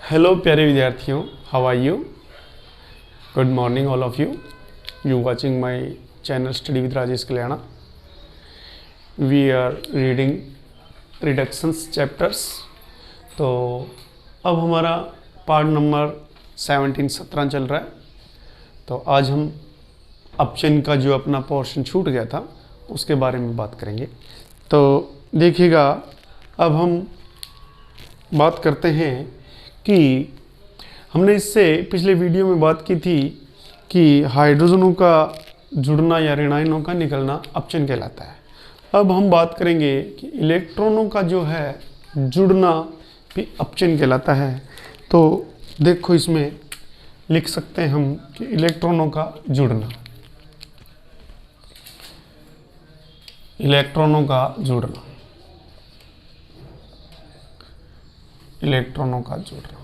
Hello प्यारे विद्यार्थियों, how are you? Good morning all of you watching my channel study with Rajesh Kalyana. We are reading reductions chapters. तो अब हमारा part number 17 चल रहा है. तो आज हम अपचयन का जो अपना पोर्शन छूट गया था उसके बारे में बात करेंगे. तो देखिएगा, अब हम बात करते हैं कि हमने इससे पिछले वीडियो में बात की थी कि हाइड्रोजनों का जुड़ना या ऋणायनों का निकलना अपचयन कहलाता है. अब हम बात करेंगे कि इलेक्ट्रॉनों का जो है जुड़ना भी अपचयन कहलाता है. तो देखो, इसमें लिख सकते हैं हम कि इलेक्ट्रॉनों का जुड़ना, इलेक्ट्रॉनों का जुड़ना, इलेक्ट्रॉनों का जुड़ना.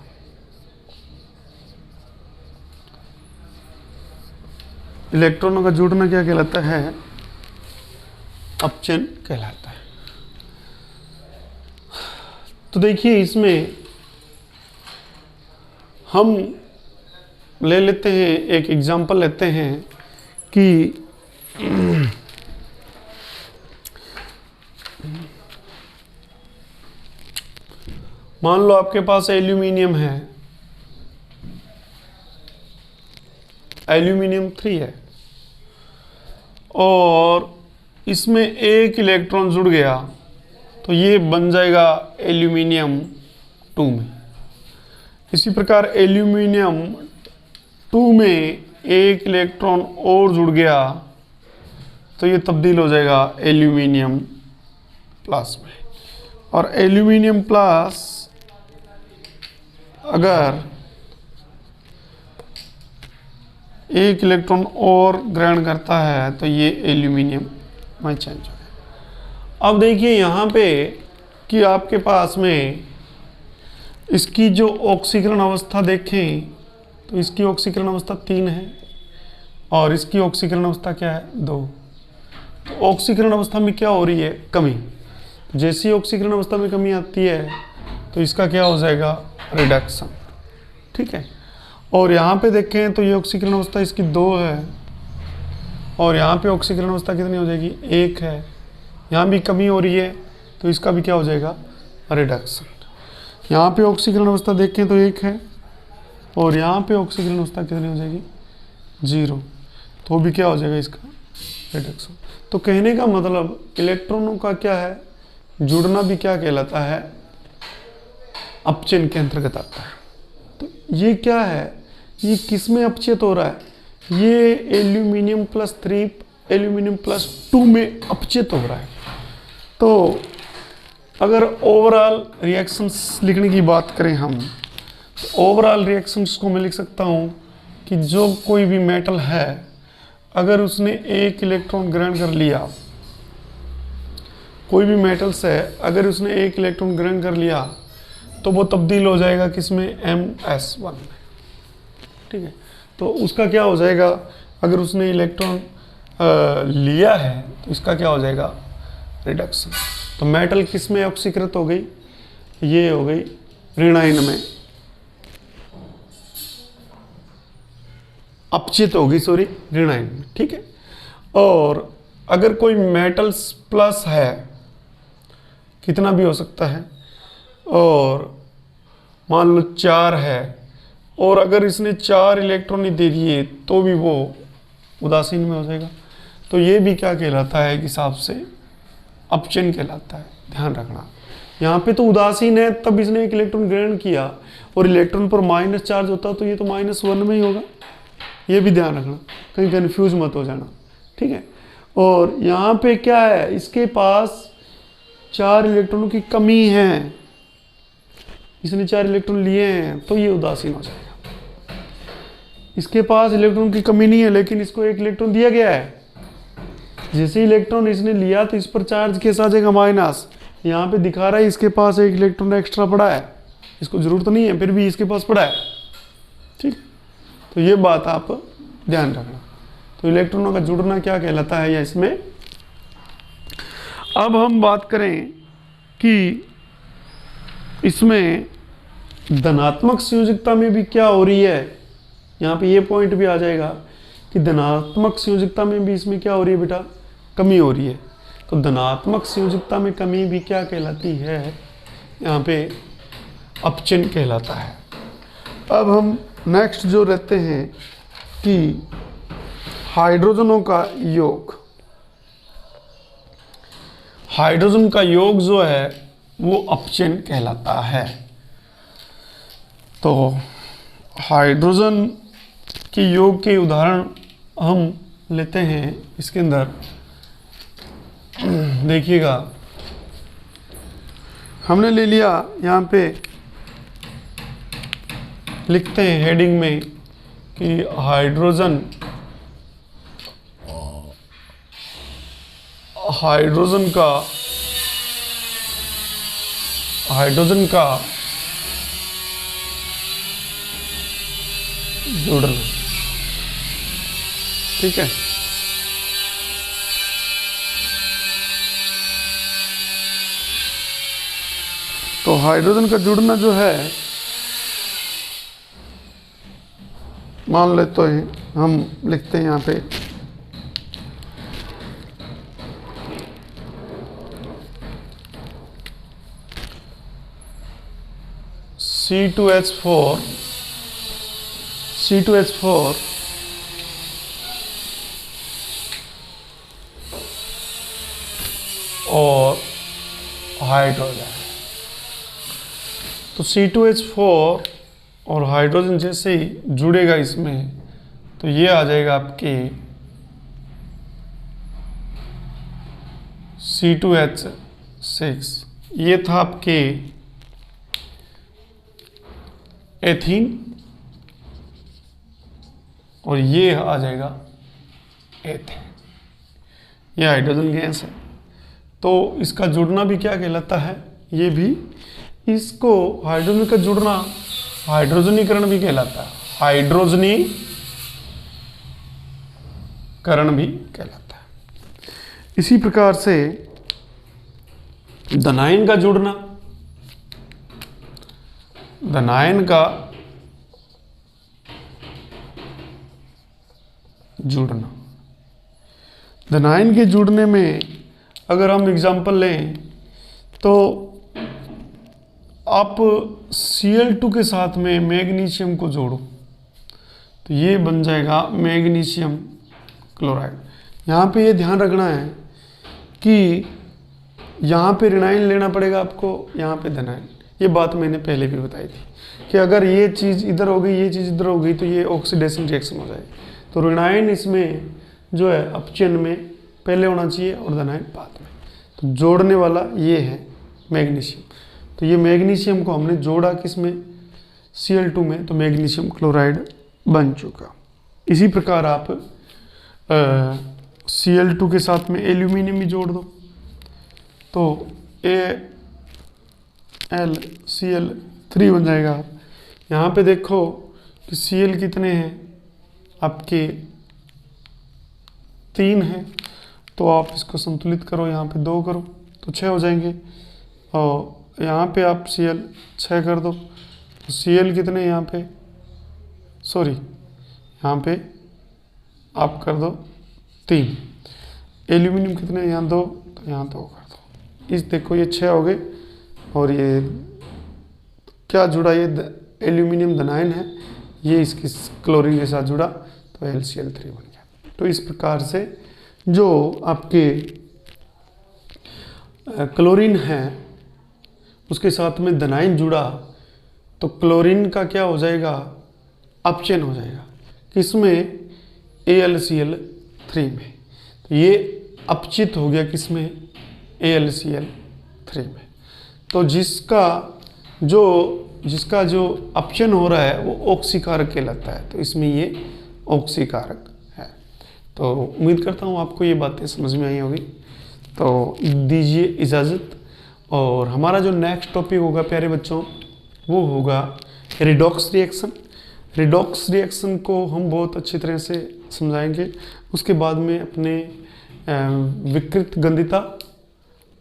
इलेक्ट्रॉनों का जुड़ना क्या कहलाता है? अपचयन कहलाता है. तो देखिए, इसमें हम ले लेते हैं, एक एग्जांपल लेते हैं कि मान लो आपके पास एल्यूमिनियम है, एल्यूमिनियम 3 है और इसमें एक इलेक्ट्रॉन जुड़ गया तो ये बन जाएगा एल्यूमिनियम 2 में. इसी प्रकार एल्यूमिनियम 2 में एक इलेक्ट्रॉन और जुड़ गया तो ये तब्दील हो जाएगा एल्यूमिनियम प्लस में. और एल्यूमिनियम प्लस अगर एक इलेक्ट्रॉन और ग्रहण करता है तो ये एल्यूमिनियम में चेंज हो गया. अब देखिए यहाँ पे कि आपके पास में इसकी जो ऑक्सीकरण अवस्था देखें तो इसकी ऑक्सीकरण अवस्था 3 है और इसकी ऑक्सीकरण अवस्था क्या है? 2. तो ऑक्सीकरण अवस्था में क्या हो रही है? कमी. जैसी ऑक्सीकरण अवस्था में कमी आती है तो इसका क्या हो जाएगा? रिडक्शन. ठीक है. और यहाँ पे देखें तो ये ऑक्सीकरण अवस्था इसकी 2 है और यहाँ पे ऑक्सीकरण अवस्था कितनी हो जाएगी? 1 है. यहाँ भी कमी हो रही है तो इसका भी क्या हो जाएगा? रिडक्शन. यहाँ पे ऑक्सीकरण अवस्था देखें तो 1 है और यहाँ पे ऑक्सीकरण अवस्था कितनी हो जाएगी? 0. तो भी क्या हो जाएगा? इसका रिडक्शन. तो कहने का मतलब इलेक्ट्रॉनों का क्या है? जुड़ना भी क्या कहलाता है? अपचयन के अंतर्गत आता है. तो ये क्या है? ये किस में अपचयित हो रहा है? ये एल्यूमिनियम प्लस 3 एल्यूमिनियम प्लस 2 में अपचयित हो रहा है. तो अगर ओवरऑल रिएक्शंस लिखने की बात करें हम, तो ओवरऑल रिएक्शंस को मैं लिख सकता हूँ कि जो कोई भी मेटल है अगर उसने एक इलेक्ट्रॉन ग्रहण कर लिया, कोई भी मेटल्स है अगर उसने एक इलेक्ट्रॉन ग्रहण कर लिया तो वो तब्दील हो जाएगा किसमें? MS1 में. ठीक है. तो उसका क्या हो जाएगा? अगर उसने इलेक्ट्रॉन लिया है तो इसका क्या हो जाएगा? रिडक्शन. तो मेटल किस में ऑक्सीकृत हो गई? ये हो गई ऋणायन में अपचयित हो गई, सॉरी, ऋणायन में. ठीक है. और अगर कोई मेटल्स प्लस है, कितना भी हो सकता है, और मान लो 4 है और अगर इसने 4 इलेक्ट्रॉन ही दे दिए तो भी वो उदासीन में हो जाएगा. तो ये भी क्या कहलाता है? कि हिसाब से अपचयन कहलाता है. ध्यान रखना, यहाँ पे तो उदासीन है तब इसने एक इलेक्ट्रॉन ग्रहण किया और इलेक्ट्रॉन पर माइनस चार्ज होता तो ये तो -1 में ही होगा. ये भी ध्यान रखना, कहीं कन्फ्यूज मत हो जाना. ठीक है. और यहाँ पे क्या है? इसके पास 4 इलेक्ट्रॉनों की कमी है, इसने 4 इलेक्ट्रॉन लिए हैं तो ये उदासीन हो जाएगा. इसके पास इलेक्ट्रॉन की कमी नहीं है लेकिन इसको एक इलेक्ट्रॉन दिया गया है. जैसे इलेक्ट्रॉन इसने लिया तो इस पर चार्ज कैसा आ जाएगा? माइनस. यहाँ पे दिखा रहा है इसके पास एक इलेक्ट्रॉन एक्स्ट्रा पड़ा है, इसको जरूरत नहीं है फिर भी इसके पास पड़ा है. ठीक. तो ये बात आप ध्यान रखना. तो इलेक्ट्रॉनों का जुड़ना क्या कहलाता है या इसमें. अब हम बात करें कि इसमें धनात्मक संयोजकता में भी क्या हो रही है, यहाँ पे ये पॉइंट भी आ जाएगा कि धनात्मक संयोजकता में भी इसमें क्या हो रही है बेटा, कमी हो रही है। तो धनात्मक संयोजकता में कमी भी क्या कहलाती है, यहाँ पे अपचिह्न कहलाता है। अब हम नेक्स्ट जो रहते हैं कि हाइड्रोजनों का योग, हाइड्रोजन का योग जो है वो अपचिह्न कहलाता है। तो हाइड्रोजन के योग के उदाहरण हम लेते हैं इसके अंदर। देखिएगा, हमने ले लिया, यहाँ पे लिखते हैं हेडिंग में कि हाइड्रोजन का जुड़ना, ठीक है। तो हाइड्रोजन का जुड़ना जो है, मान लेते हैं, हम लिखते हैं यहाँ पे C2H4 और हाइड्रोजन। तो C2H4 और हाइड्रोजन जैसे ही जुड़ेगा इसमें, तो ये आ जाएगा आपके C2H6। ये था आपके एथीन और ये आ जाएगा एथेन। ये हाइड्रोजन गैस है। तो इसका जुड़ना भी क्या कहलाता है, ये भी, इसको हाइड्रोजन का जुड़ना हाइड्रोजनीकरण भी कहलाता है, हाइड्रोजनीकरण भी कहलाता है। इसी प्रकार से धनायन का जुड़ना, धनायन का जुड़ना, धनायन के जुड़ने में अगर हम एग्जांपल लें तो आप Cl2 के साथ में मैग्नीशियम को जोड़ो तो ये बन जाएगा मैग्नीशियम क्लोराइड। यहाँ पे ये ध्यान रखना है कि यहाँ पे ऋणायन लेना पड़ेगा आपको, यहाँ पे धनायन। ये बात मैंने पहले भी बताई थी कि अगर ये चीज़ इधर हो गई, ये चीज़ इधर हो गई, तो ये ऑक्सीडेशन रिएक्शन हो जाएगी। तो ऋणायन इसमें जो है अपचिह्न में पहले होना चाहिए और धनायन बाद में। तो जोड़ने वाला ये है मैग्नीशियम। तो ये मैग्नीशियम को हमने जोड़ा किसमें, Cl2 में, तो मैग्नीशियम क्लोराइड बन चुका। इसी प्रकार आप Cl2 के साथ में एल्यूमिनियम भी जोड़ दो तो AlCl3 बन जाएगा। यहाँ पे देखो कि Cl कितने हैं आपके, 3 हैं, तो आप इसको संतुलित करो, यहाँ पे 2 करो तो 6 हो जाएंगे। और यहाँ पे आप Cl 6 कर दो तो Cl कितने यहाँ पे, सॉरी यहाँ पे आप कर दो 3। एल्यूमिनियम कितने, यहाँ 2, तो यहाँ 2 कर दो। इस देखो ये 6 हो गए और ये क्या जुड़ा, ये एल्यूमिनियम धनायन है, ये इसकी क्लोरीन के साथ जुड़ा तो AlCl3 बन गया। तो इस प्रकार से जो आपके क्लोरीन है उसके साथ में धनायन जुड़ा तो क्लोरीन का क्या हो जाएगा, अपचयन हो जाएगा, किसमें, AlCl3 में। तो ये अपचित हो गया किसमें, AlCl3 में। तो जिसका जो अपचयन हो रहा है वो ऑक्सीकारक कहलाता है, तो इसमें ये ऑक्सीकारक है। तो उम्मीद करता हूँ आपको ये बातें समझ में आई होगी। तो दीजिए इजाज़त, और हमारा जो नेक्स्ट टॉपिक होगा प्यारे बच्चों वो होगा रिडॉक्स रिएक्शन। रिडॉक्स रिएक्शन को हम बहुत अच्छी तरह से समझाएंगे। उसके बाद में अपने विकृत गंधिता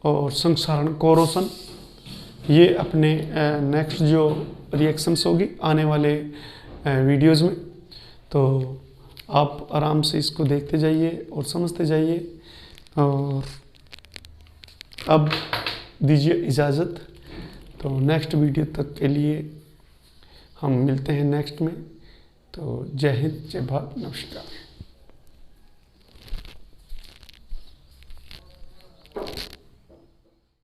और संक्षारण कोरोसन ये अपने नेक्स्ट जो रिएक्शंस होगी आने वाले वीडियोज़ में, तो आप आराम से इसको देखते जाइए और समझते जाइए। और अब दीजिए इजाज़त, तो नेक्स्ट वीडियो तक के लिए हम मिलते हैं नेक्स्ट में। तो जय हिंद, जय भारत, नमस्कार।